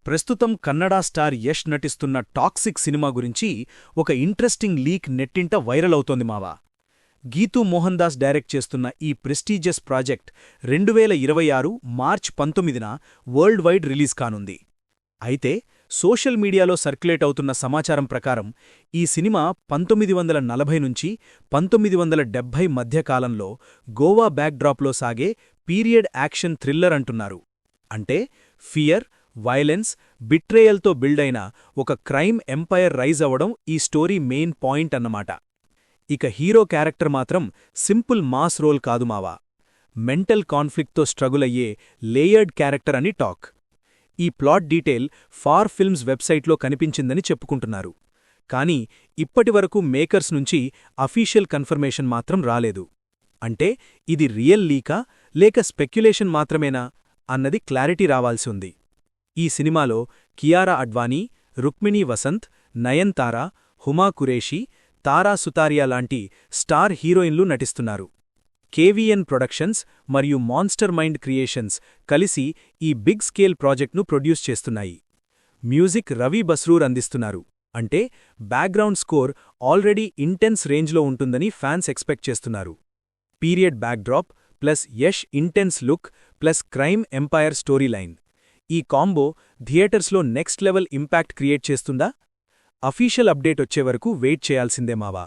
ప్రస్తుతం కన్నడ స్టార్ యష్ నటిస్తున్న toxic cinema గురించి ఒక ఇంట్రెస్టింగ్ లీక్ నెట్టింట వైరల్ అవుతోంది మావా. గీతూ మోహన్ దాస్ డైరెక్ట్ చేస్తున్న ఈ ప్రెస్టీజియస్ ప్రాజెక్ట్ 2026 మార్చ్ 19న వరల్డ్ వైడ్ రిలీజ్ కానుంది. అయితే సోషల్ మీడియాలో సర్క్యులేట్ అవుతున్న సమాచారం ప్రకారం ఈ సినిమా 1940 నుంచి 1970 మధ్య కాలంలో గోవా బ్యాక్డ్రాప్లో సాగే పీరియడ్ యాక్షన్ థ్రిల్లర్ అంటున్నారు. అంటే ఫియర్, వైలెన్స్, బిట్రేయల్తో బిల్డైన ఒక క్రైమ్ ఎంపైర్ రైజ్ అవ్వడం ఈ స్టోరీ మెయిన్ పాయింట్ అన్నమాట. ఇక హీరో క్యారెక్టర్ మాత్రం సింపుల్ మాస్ రోల్ కాదు మావా. మెంటల్ కాన్ఫ్లిక్ట్తో స్ట్రగుల్ అయ్యే లేయర్డ్ క్యారెక్టర్ అని టాక్. ఈ ప్లాట్ డీటెయిల్ ఫార్ ఫిల్మ్స్ వెబ్సైట్లో కనిపించిందని చెప్పుకుంటున్నారు. కానీ ఇప్పటివరకు మేకర్స్ నుంచి అఫీషియల్ కన్ఫర్మేషన్ మాత్రం రాలేదు. అంటే ఇది రియల్ లీకా లేక స్పెక్యులేషన్ మాత్రమేనా అన్నది క్లారిటీ రావాల్సి ఉంది. ఈ సినిమాలో కియారా అడ్వానీ, రుక్మిణీ వసంత్, నయన్తారా, హుమా కురేషి, తారా సుతారియా లాంటి స్టార్ హీరోయిన్లు నటిస్తున్నారు. కేవీఎన్ ప్రొడక్షన్స్ మరియు మాన్స్టర్ మైండ్ క్రియేషన్స్ కలిసి ఈ బిగ్ స్కేల్ ప్రాజెక్ట్ను ప్రొడ్యూస్ చేస్తున్నాయి. మ్యూజిక్ రవి బస్రూర్ అందిస్తున్నారు. అంటే బ్యాక్గ్రౌండ్ స్కోర్ ఆల్రెడీ ఇంటెన్స్ రేంజ్లో ఉంటుందని ఫ్యాన్స్ ఎక్స్పెక్ట్ చేస్తున్నారు. Period backdrop plus Yash intense look plus crime empire story line, ఈ కాంబో థియేటర్స్లో నెక్స్ట్ లెవెల్ ఇంపాక్ట్ క్రియేట్ చేస్తుందా? అఫీషియల్ అప్డేట్ వచ్చేవరకు వెయిట్ చేయాల్సిందే మావా.